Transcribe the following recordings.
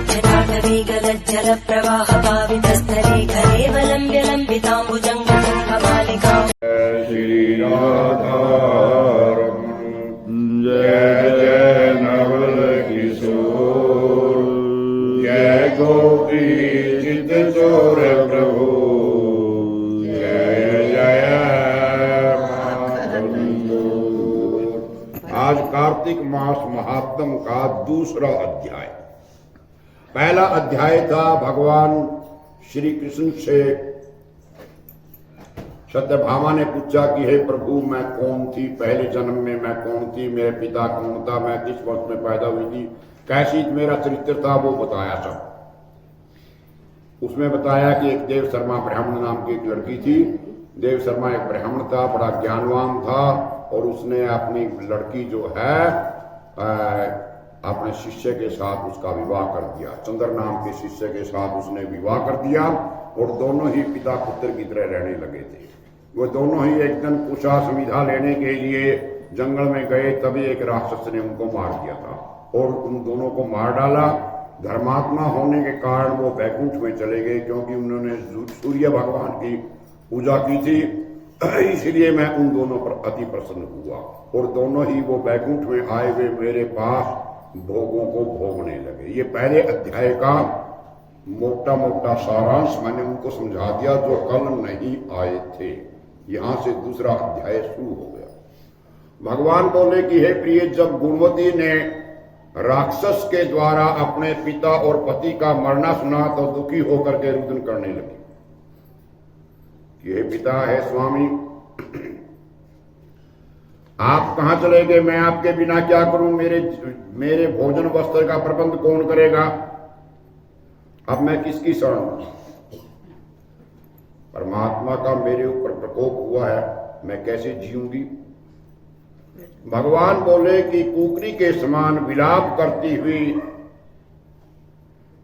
जटाटवीगलज्जल प्रवाह पावितस्थले कलेवलम्ब्य लम्बिताम्बुजङ्गम् कपालिकाम् श्री राधारमण जय जय नवल किशोर जय गोपी चित चोर प्रभु जय जय माधव। आज कार्तिक मास महात्म का दूसरा अध्याय। पहला अध्याय था भगवान श्री कृष्ण से सत्यभामा ने पूछा कि हे प्रभु मैं कौन थी, पहले जन्म में मैं कौन थी, मेरे पिता कौन था, मैं किस वर्ष में पैदा हुई थी, कैसी मेरा चरित्र था, वो बताया सब। उसमें बताया कि एक देव शर्मा ब्राह्मण नाम की एक लड़की थी। देव शर्मा एक ब्राह्मण था, बड़ा ज्ञानवान था, और उसने अपनी लड़की जो है अपने शिष्य के साथ उसका विवाह कर दिया। चंद्र नाम के शिष्य के साथ उसने विवाह कर दिया, और दोनों ही पिता पुत्र की तरह रहने लगे थे। वो दोनों ही एक दिन कुशा समिधा लेने के लिए जंगल में गए, तभी एक राक्षस ने उनको मार दिया था और उन दोनों को मार डाला। धर्मात्मा होने के कारण वो वैकुंठ में चले गए, क्योंकि उन्होंने सूर्य भगवान की पूजा की थी, इसलिए मैं उन दोनों पर अति प्रसन्न हुआ, और दोनों ही वो वैकुंठ में आए हुए मेरे पास भोगों को भोगने लगे। ये पहले अध्याय का मोटा मोटा सारांश मैंने उनको समझा दिया जो कल नहीं आए थे। यहां से दूसरा अध्याय शुरू हो गया। भगवान बोले कि हे प्रिय, जब गुणवती ने राक्षस के द्वारा अपने पिता और पति का मरना सुना तो दुखी होकर के रुदन करने लगी कि हे पिता, हे स्वामी, आप कहां चले गए? मैं आपके बिना क्या करूं? मेरे भोजन वस्त्र का प्रबंध कौन करेगा? अब मैं किसकी शरण हूं? परमात्मा का मेरे ऊपर प्रकोप हुआ है, मैं कैसे जीऊंगी? भगवान बोले कि कुकरी के समान विलाप करती हुई,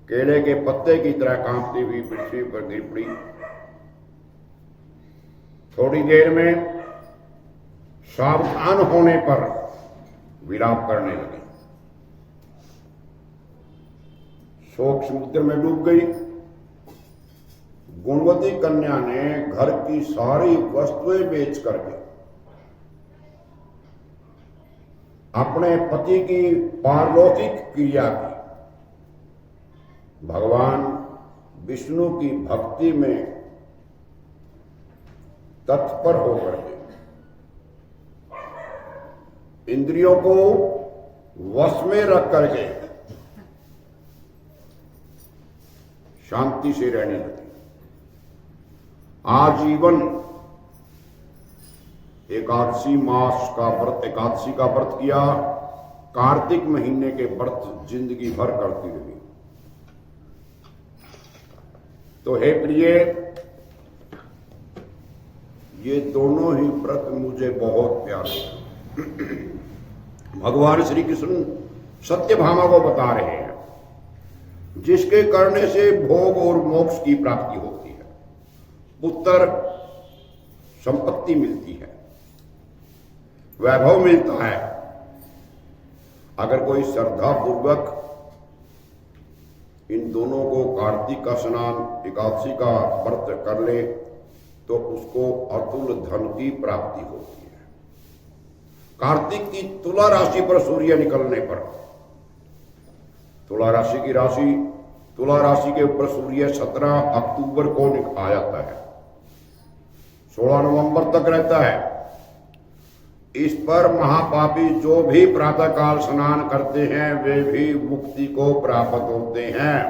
केले के पत्ते की तरह कांपती हुई पृथ्वी पर गिर पड़ी। थोड़ी देर में सावधान होने पर विलाप करने लगी, शोक समुद्र में डूब गई। गुणवती कन्या ने घर की सारी वस्तुएं बेच करके अपने पति की पारलौकिक क्रिया की, भगवान विष्णु की भक्ति में तत्पर होकर के इंद्रियों को वश में रख करके शांति से रहने लगी। आजीवन एकादशी का व्रत किया, कार्तिक महीने के व्रत जिंदगी भर करती रही। तो हे प्रिय, ये दोनों ही व्रत मुझे बहुत प्यारे हैं। भगवान श्री कृष्ण सत्यभामा को बता रहे हैं, जिसके करने से भोग और मोक्ष की प्राप्ति होती है, पुत्र संपत्ति मिलती है, वैभव मिलता है। अगर कोई श्रद्धा पूर्वक इन दोनों को, कार्तिक का स्नान, एकादशी का व्रत कर ले, तो उसको अतुल धन की प्राप्ति होती है। कार्तिक की तुला राशि पर सूर्य निकलने पर, तुला राशि के ऊपर सूर्य 17 अक्टूबर को आ जाता है, 16 नवंबर तक रहता है। इस पर महापापी जो भी प्रातःकाल स्नान करते हैं वे भी मुक्ति को प्राप्त होते हैं।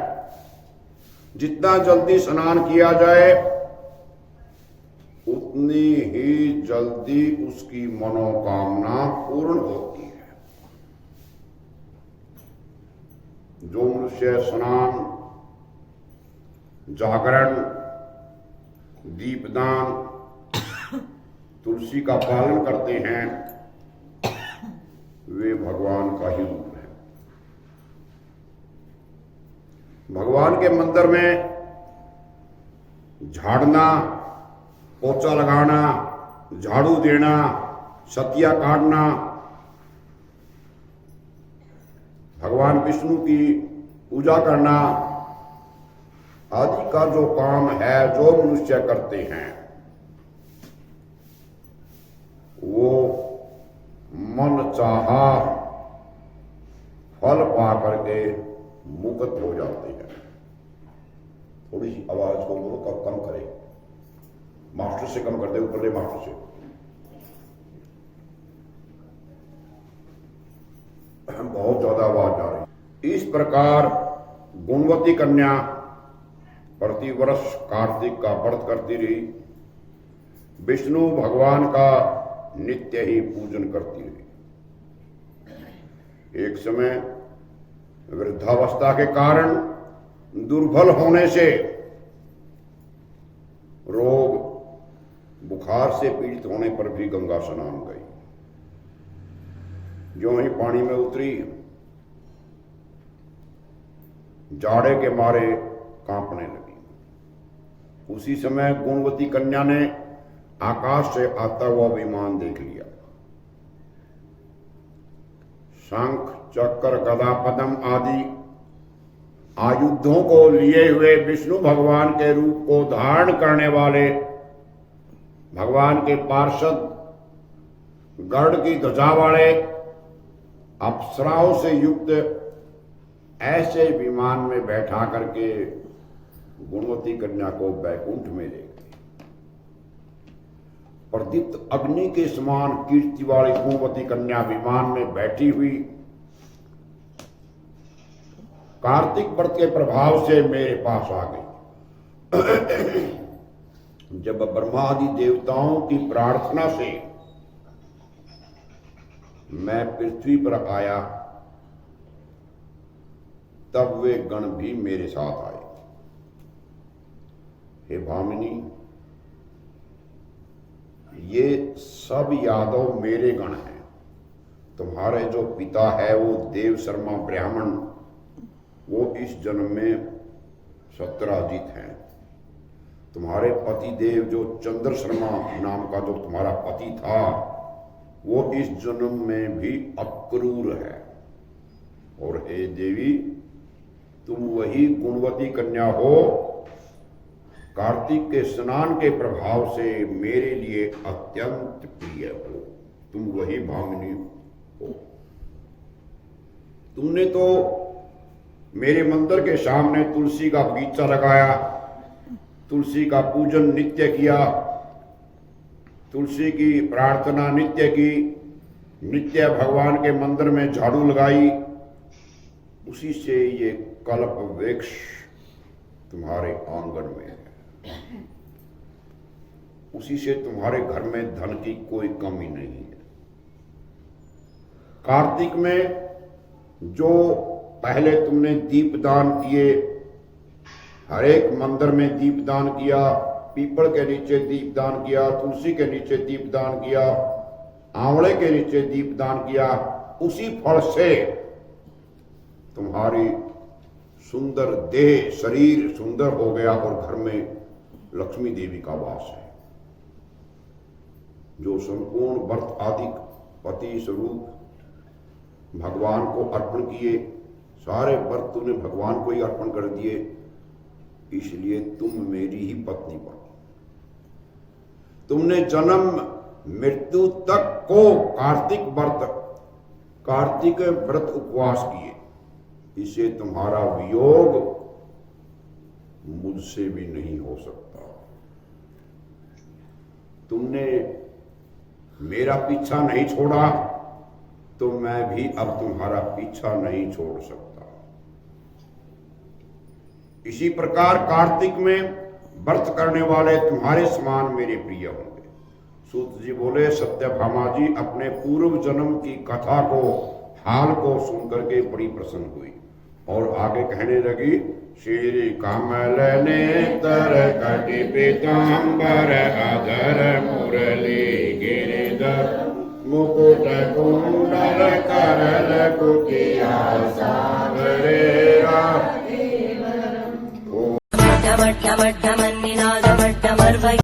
जितना जल्दी स्नान किया जाए उतनी ही जल्दी उसकी मनोकामना पूर्ण होती है। जो मनुष्य स्नान, जागरण, दीपदान, तुलसी का पालन करते हैं, वे भगवान का ही रूप है। भगवान के मंदिर में झाड़ना, पोछा लगाना, झाड़ू देना, सतिया काटना, भगवान विष्णु की पूजा करना आदि का जो काम है, जो मनुष्य करते हैं, वो मन चाहा फल पा करके मुक्त हो जाते हैं। थोड़ी सी आवाज को कम करे, मास्टर से कम कर दे, ऊपर ले मास्टर से। बहुत ज्यादा आवाज आ रही। इस प्रकार गुणवती कन्या प्रतिवर्ष कार्तिक का व्रत करती रही, विष्णु भगवान का नित्य ही पूजन करती रही। एक समय वृद्धावस्था के कारण दुर्बल होने से, रोग बुखार से पीड़ित होने पर भी गंगा स्नान गई। जो ही पानी में उतरी, जाड़े के मारे कांपने लगी। उसी समय गुणवती कन्या ने आकाश से आता हुआ विमान देख लिया। शंख, चक्र, गदा, पद्म आदि आयुधों को लिए हुए विष्णु भगवान के रूप को धारण करने वाले भगवान के पार्षद गरुड़ की ध्वजा वाले अप्सराओं से युक्त ऐसे विमान में बैठा करके गुणवती कन्या को बैकुंठ में ले गए। प्रदीप्त अग्नि के समान कीर्ति वाली गुणवती कन्या विमान में बैठी हुई कार्तिक व्रत के प्रभाव से मेरे पास आ गई। जब ब्रह्मा आदि देवताओं की प्रार्थना से मैं पृथ्वी पर आया, तब वे गण भी मेरे साथ आए। हे भामिनी, ये सब यादव मेरे गण हैं। तुम्हारे जो पिता है वो देव शर्मा ब्राह्मण, वो इस जन्म में सत्राजित हैं। तुम्हारे पति देव जो चंद्र शर्मा नाम का जो तुम्हारा पति था, वो इस जन्म में भी अक्रूर है। और हे देवी, तुम वही गुणवती कन्या हो, कार्तिक के स्नान के प्रभाव से मेरे लिए अत्यंत प्रिय हो। तुम वही भामिनी हो। तुमने तो मेरे मंदिर के सामने तुलसी का बगीचा लगाया, तुलसी का पूजन नित्य किया, तुलसी की प्रार्थना नित्य की, नित्य भगवान के मंदिर में झाड़ू लगाई। उसी से ये कल्प वृक्ष तुम्हारे आंगन में है। उसी से तुम्हारे घर में धन की कोई कमी नहीं है। कार्तिक में जो पहले तुमने दीपदान किए, हर एक मंदिर में दीपदान किया, पीपल के नीचे दीपदान किया, तुलसी के नीचे दीपदान किया, आंवले के नीचे दीपदान किया, उसी फल से तुम्हारी सुंदर देह, शरीर सुंदर हो गया और घर में लक्ष्मी देवी का वास है। जो संपूर्ण व्रत आदि पति स्वरूप भगवान को अर्पण किए, सारे व्रत तुमने भगवान को ही अर्पण कर दिए, इसलिए तुम मेरी ही पत्नी बनी। तुमने जन्म मृत्यु तक को कार्तिक व्रत उपवास किए, इसे तुम्हारा वियोग मुझसे भी नहीं हो सकता। तुमने मेरा पीछा नहीं छोड़ा, तो मैं भी अब तुम्हारा पीछा नहीं छोड़ सकता। इसी प्रकार कार्तिक में व्रत करने वाले तुम्हारे समान मेरे प्रिय होंगे। सूत जी बोले, सत्यभामा जी अपने पूर्व जन्म की कथा को, हाल को सुनकर के बड़ी प्रसन्न हुई और आगे कहने लगी, श्री कमल नेत्र कटि पीतांबर अधर मुरली गिरिधर मुकुट कुंडल करल कुटिया सागरेरा। ढमढमढमन्निनादमड्डमर्वै